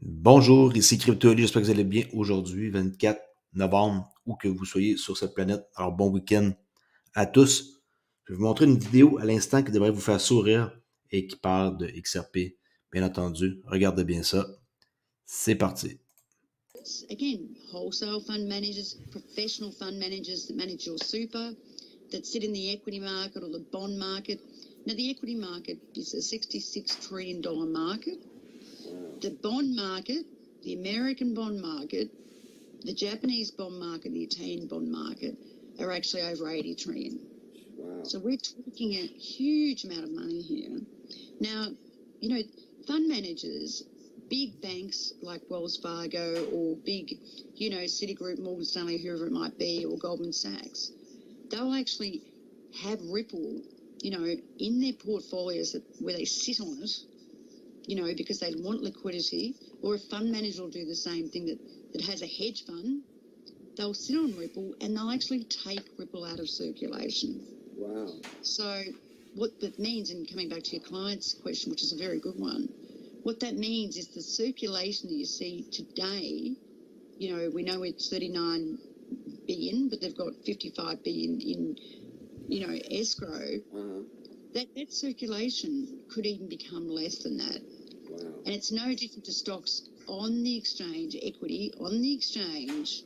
Bonjour, ici CryptoAli, j'espère que vous allez bien aujourd'hui, 24 novembre, où que vous soyez sur cette planète. Alors bon week-end à tous. Je vais vous montrer une vidéo à l'instant qui devrait vous faire sourire et qui parle de XRP, bien entendu. Regardez bien ça. C'est parti. Again, wholesale fund managers, professional fund managers that manage your super, that sit in the equity market or the bond market. Now, the equity market is a $66 trillion market. The bond market, the American bond market, the Japanese bond market, the Italian bond market are actually over 80 trillion. Wow. So we're talking a huge amount of money here. Now, you know, fund managers, big banks like Wells Fargo or big, you know, Citigroup, Morgan Stanley, whoever it might be, or Goldman Sachs, they'll actually have Ripple, you know, in their portfolios where they sit on it, you know, because they want liquidity, or a fund manager will do the same thing that has a hedge fund. They'll sit on Ripple and they'll actually take Ripple out of circulation. Wow. So what that means, and coming back to your client's question, which is a very good one, what that means is the circulation that you see today, you know, we know it's 39 billion, but they've got 55 billion in, you know, escrow. That circulation could even become less than that. Wow. And it's no different to stocks on the exchange, equity on the exchange,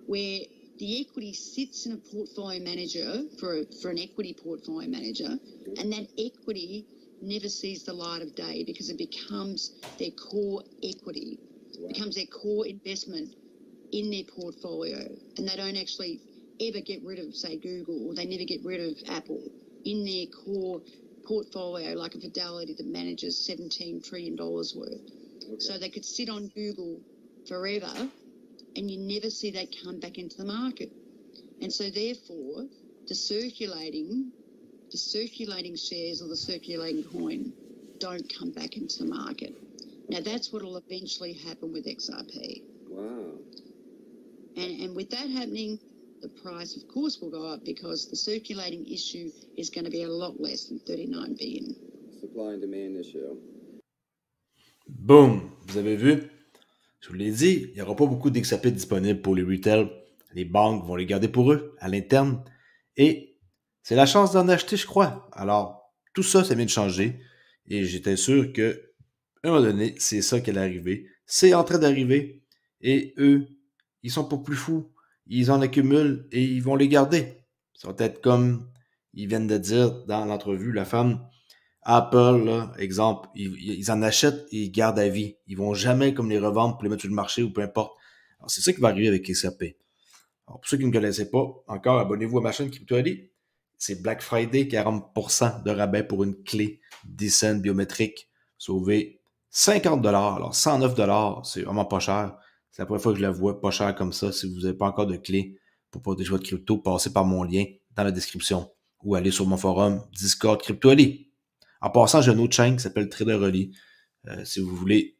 where the equity sits in a portfolio manager for an equity portfolio manager, and that equity never sees the light of day because it becomes their core equity, becomes their core investment in their portfolio, and they don't actually ever get rid of, say, Google, or they never get rid of Apple in their core portfolio, like a Fidelity that manages $17 trillion worth. Okay. So they could sit on Google forever and you never see that come back into the market. And so therefore, the circulating shares or the circulating coin don't come back into the market. Now that's what will eventually happen with XRP. Wow. And with that happening, the price, of course, will go up because the circulating issue is going to be a lot less than 39 billion. Supply and demand issue. Boom! Vous avez vu? Je vous l'ai dit, il n'y aura pas beaucoup d'XRP disponibles pour les retail. Les banques vont les garder pour eux, à l'interne. Et c'est la chance d'en acheter, je crois. Alors, tout ça, ça vient de changer. Et j'étais sûr que, à un moment donné, c'est ça qui allait arriver. C'est en train d'arriver. Et eux, ils sont pas plus fous. Ils en accumulent et ils vont les garder. Ça va être comme ils viennent de dire dans l'entrevue, la femme, Apple, là, exemple, ils en achètent et ils gardent à vie. Ils vont jamais comme les revendre pour les mettre sur le marché ou peu importe. Alors, c'est ça qui va arriver avec XRP. Alors, pour ceux qui ne me connaissaient pas, encore, abonnez-vous à ma chaîne CryptoAli. C'est Black Friday, 40% de rabais pour une clé d'eSIM biométrique. Sauvez 50$. Alors, 109$, c'est vraiment pas cher. C'est la première fois que je la vois pas cher comme ça. Si vous n'avez pas encore de clé pour protéger votre crypto, passez par mon lien dans la description ou allez sur mon forum Discord CryptoAli. En passant, j'ai une autre chaîne qui s'appelle TraderAli. Si vous voulez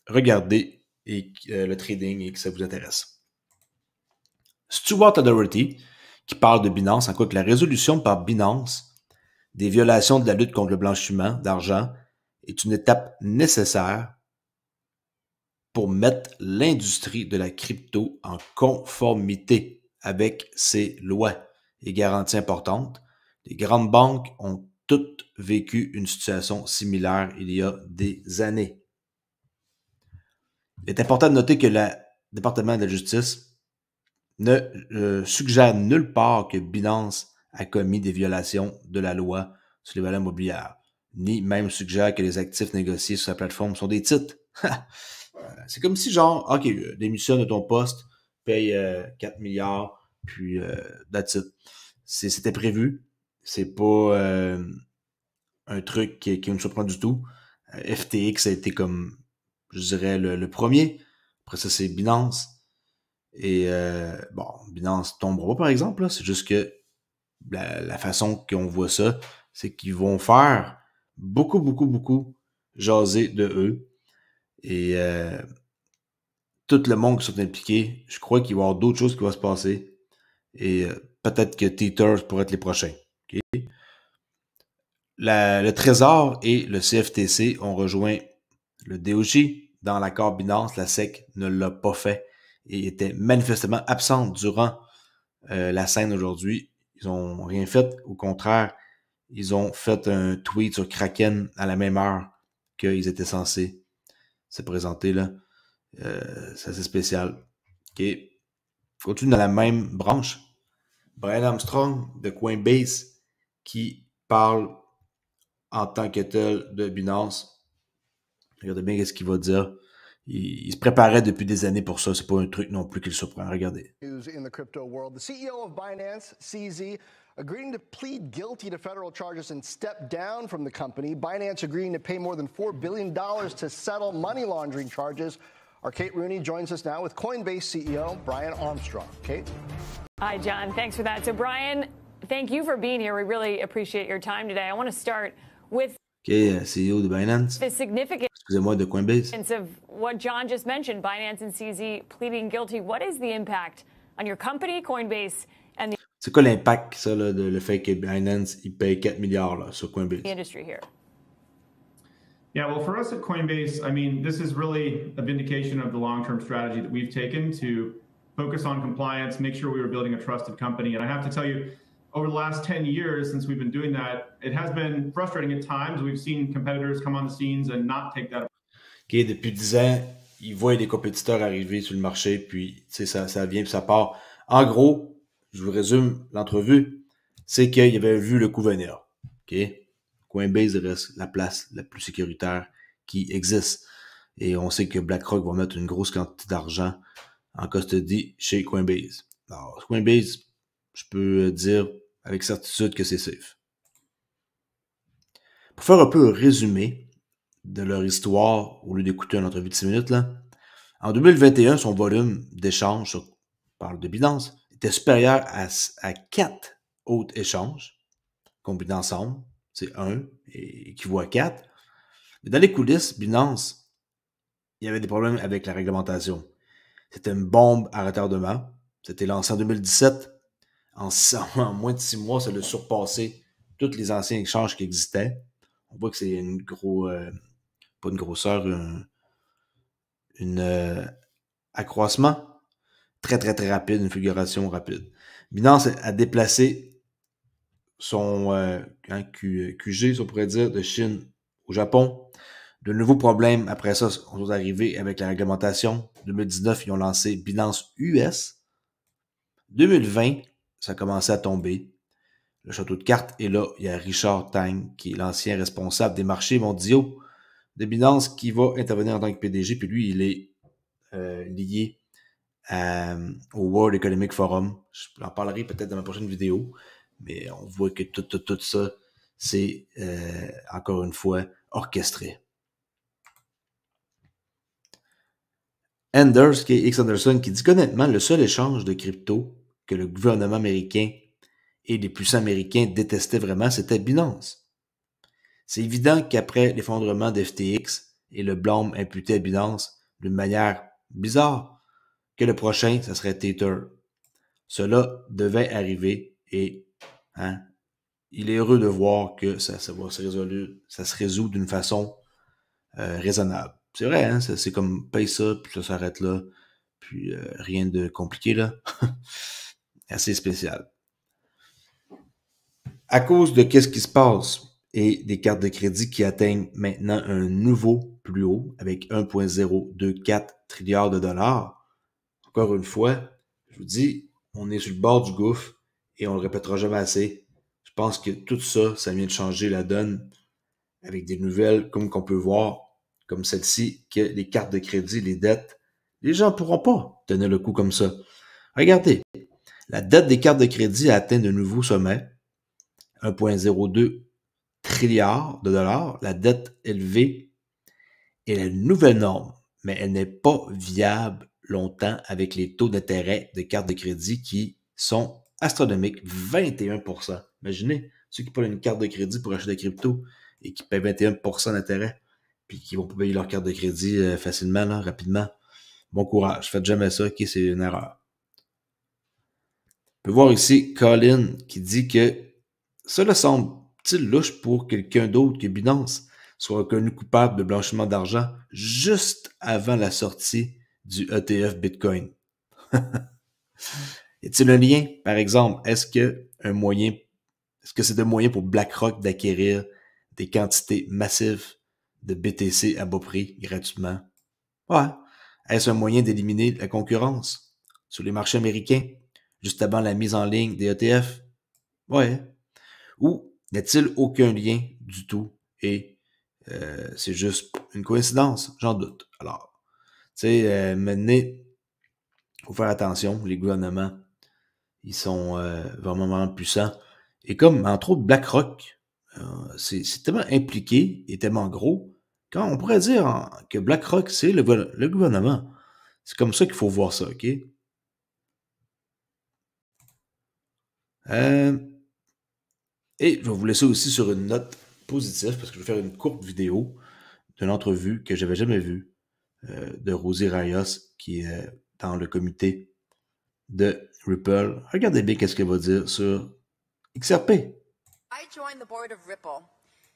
regarder le trading et que ça vous intéresse. Stuart Authority, qui parle de Binance, en quoi que la résolution par Binance des violations de la lutte contre le blanchiment d'argent est une étape nécessaire pour mettre l'industrie de la crypto en conformité avec ces lois et garanties importantes. Les grandes banques ont toutes vécu une situation similaire il y a des années. Il est important de noter que le département de la justice ne suggère nulle part que Binance a commis des violations de la loi sur les valeurs mobilières, ni même suggère que les actifs négociés sur sa plateforme sont des titres. C'est comme si genre, ok, démissionne de ton poste, paye 4 milliards, puis that's it. C'était prévu. C'est pas un truc qui me surprend du tout. FTX a été comme, je dirais, le premier. Après ça, c'est Binance. Et bon, Binance tombera pas, par exemple. C'est juste que la façon qu'on voit ça, c'est qu'ils vont faire beaucoup jaser de eux. Et tout le monde qui sont impliqués, je crois qu'il va y avoir d'autres choses qui vont se passer. Et peut-être que Tether pourrait être les prochains. Okay? Le Trésor et le CFTC ont rejoint le DOJ, dans l'accord Binance, la SEC ne l'a pas fait et était manifestement absente durant la scène aujourd'hui. Ils n'ont rien fait. Au contraire, ils ont fait un tweet sur Kraken à la même heure qu'ils étaient censés se présenter là. C'est assez spécial. OK. Continue dans la même branche. Brian Armstrong de Coinbase qui parle en tant que tel de Binance. Regardez bien ce qu'il va dire. Il se préparait depuis des années pour ça. C'est pas un truc non plus qui le surprend. Regardez. In the crypto world, the CEO of Binance, CZ, agreeing to plead guilty to federal charges and step down from the company. Binance agreeing to pay more than $4 billion to settle money laundering charges. Our Kate Rooney joins us now with Coinbase CEO Brian Armstrong. Kate? Hi, John. Thanks for that. So, Brian, thank you for being here. We really appreciate your time today. I want to start with CEO de Binance. the significance Excusez-moi, de Coinbase. of what John just mentioned, Binance and CZ pleading guilty. What is the impact on your company, Coinbase, and the C'est quoi l'impact, ça, là, de le fait que Binance, il paye 4 milliards là, sur Coinbase? industry here? Yeah, well, for us at Coinbase, I mean, this is really a vindication of the long-term strategy that we've taken to focus on compliance, make sure we were building a trusted company. And I have to tell you, over the last 10 years since we've been doing that, it has been frustrating at times. We've seen competitors come on the scenes and not take that. OK, depuis 10 ans, ils voient des compétiteurs arriver sur le marché, puis ça vient, puis ça part. En gros, je vous résume l'entrevue, c'est qu'il avait vu le coup venir. OK? Coinbase reste la place la plus sécuritaire qui existe. Et on sait que BlackRock va mettre une grosse quantité d'argent en custody chez Coinbase. Alors, Coinbase, je peux dire avec certitude que c'est safe. Pour faire un peu un résumé de leur histoire, au lieu d'écouter une entrevue de 6 minutes, là, en 2021, son volume d'échange, on parle de Binance, était supérieur à 4 autres échanges combinés ensemble. C'est 1 et équivaut à 4. Mais dans les coulisses, Binance, il y avait des problèmes avec la réglementation. C'était une bombe à retardement. C'était lancé en 2017. En moins de 6 mois, ça l'a surpassé tous les anciens échanges qui existaient. On voit que c'est pas une grosseur, accroissement très, très, très rapide, une figuration rapide. Binance a déplacé son QG, si on pourrait dire, de Chine au Japon. De nouveaux problèmes, après ça, on est arrivé avec la réglementation. 2019, ils ont lancé Binance US. 2020, ça a commencé à tomber. Le château de cartes. Et là, il y a Richard Tang, qui est l'ancien responsable des marchés mondiaux de Binance, qui va intervenir en tant que PDG. Puis lui, il est lié au World Economic Forum. Je en parlerai peut-être dans ma prochaine vidéo. Mais on voit que tout ça, c'est encore une fois orchestré. Anders, qui est X Anderson, qui dit qu'honnêtement, le seul échange de crypto que le gouvernement américain et les puissants américains détestaient vraiment, c'était Binance. C'est évident qu'après l'effondrement d'FTX et le blâme imputé à Binance d'une manière bizarre, que le prochain, ça serait Tether. Cela devait arriver et il est heureux de voir que ça se résout d'une façon raisonnable. C'est vrai, hein? C'est comme paye ça, puis ça s'arrête là. Puis rien de compliqué, là. Assez spécial. À cause de qu'est-ce qui se passe et des cartes de crédit qui atteignent maintenant un nouveau plus haut avec 1,024 trilliards de dollars. Encore une fois, je vous dis, on est sur le bord du gouffre et on le répétera jamais assez. Je pense que tout ça, ça vient de changer la donne avec des nouvelles comme qu'on peut voir, comme celle-ci, que les cartes de crédit, les dettes, les gens ne pourront pas tenir le coup comme ça. Regardez, la dette des cartes de crédit a atteint de nouveaux sommets, 1,02 trilliards de dollars. La dette élevée est la nouvelle norme, mais elle n'est pas viable longtemps avec les taux d'intérêt de cartes de crédit qui sont astronomiques, 21%. Imaginez, ceux qui prennent une carte de crédit pour acheter des cryptos et qui paient 21% d'intérêt, puis qui vont pas payer leur carte de crédit facilement, là, rapidement. Bon courage, faites jamais ça, ok, c'est une erreur. On peut voir ici Colin qui dit que cela semble-t-il louche pour quelqu'un d'autre que Binance. soit reconnu coupable de blanchiment d'argent juste avant la sortie du ETF Bitcoin. Y a-t-il un lien, par exemple? Est-ce que c'est un moyen pour BlackRock d'acquérir des quantités massives de BTC à bas prix gratuitement? Ouais. Est-ce un moyen d'éliminer la concurrence sur les marchés américains juste avant la mise en ligne des ETF? Ouais. Ou n'y a-t-il aucun lien du tout et c'est juste une coïncidence? J'en doute. Alors, tu sais, maintenant, il faut faire attention. Les gouvernements, ils sont vraiment puissants. Et comme, entre autres, BlackRock, c'est tellement impliqué et tellement gros, quand on pourrait dire que BlackRock, c'est le gouvernement. C'est comme ça qu'il faut voir ça, OK? Et je vais vous laisser aussi sur une note positive, parce que je vais faire une courte vidéo d'une entrevue que j'avais jamais vue de Rosie Rayos, qui est dans le comité de Ripple. Regardez bien qu'est-ce qu'elle va dire sur XRP. I joined the board of Ripple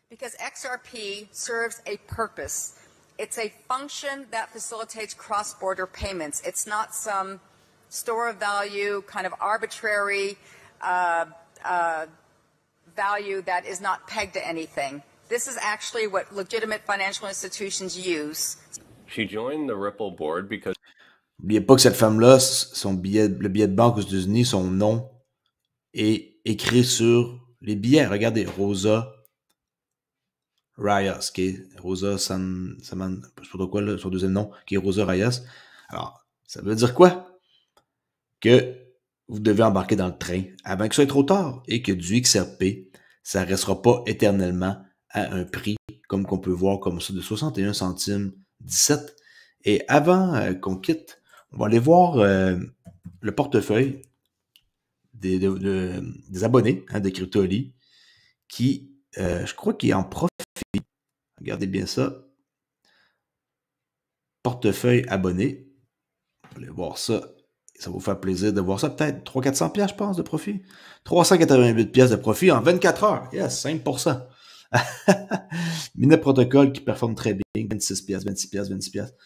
because XRP serves a purpose. It's a function that facilitates cross-border payments. It's not some store of value, kind of arbitrary value that is not pegged to anything. This is actually what legitimate financial institutions use. She joined the Ripple board because... N'oubliez pas que cette femme-là, le billet de banque aux États-Unis, son nom est écrit sur les billets. Regardez, Rosa Rayos, qui est Rosa Saman, je sais pas trop quoi, là, son deuxième nom, qui est Rosa Rayos. Alors, ça veut dire quoi? Que vous devez embarquer dans le train avant que ce soit trop tard et que du XRP, ça ne restera pas éternellement à un prix, comme qu'on peut voir comme ça, de 61 centimes 17. Et avant qu'on quitte, on va aller voir le portefeuille des abonnés de CryptoAli qui, je crois qu'il est en profit. Regardez bien ça. Portefeuille abonné. On va aller voir ça. Ça va vous faire plaisir de voir ça. Peut-être 300-400 piastres, je pense, de profit. 388 piastres de profit en 24 heures. Yes, 5%. Minet Protocol qui performe très bien. 26 piastres, 26 piastres, 26 piastres.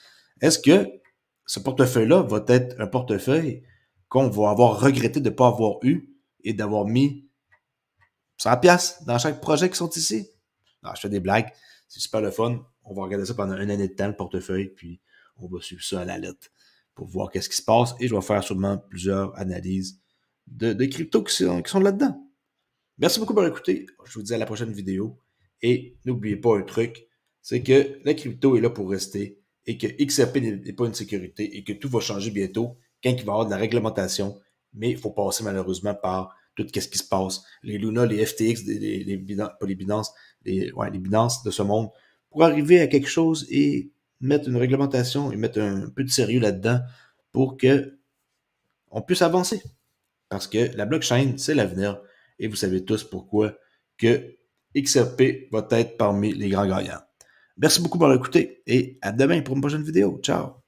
Est-ce que ce portefeuille-là va être un portefeuille qu'on va avoir regretté de ne pas avoir eu et d'avoir mis 100 piastres dans chaque projet qui sont ici? Non, je fais des blagues. C'est super le fun. On va regarder ça pendant une année de temps, le portefeuille, puis on va suivre ça à la lettre pour voir qu'est-ce qui se passe. Et je vais faire sûrement plusieurs analyses de crypto qui sont là-dedans. Merci beaucoup pour écouter. Je vous dis à la prochaine vidéo. Et n'oubliez pas un truc, c'est que la crypto est là pour rester et que XRP n'est pas une sécurité et que tout va changer bientôt quand il va y avoir de la réglementation. Mais il faut passer malheureusement par tout ce qui se passe. Les Luna, les FTX, pas les Binance, les Binance de ce monde, pour arriver à quelque chose et mettre une réglementation et mettre un peu de sérieux là-dedans pour que on puisse avancer. Parce que la blockchain, c'est l'avenir. Et vous savez tous pourquoi que XRP va être parmi les grands gagnants. Merci beaucoup pour l'écouter et à demain pour une prochaine vidéo. Ciao!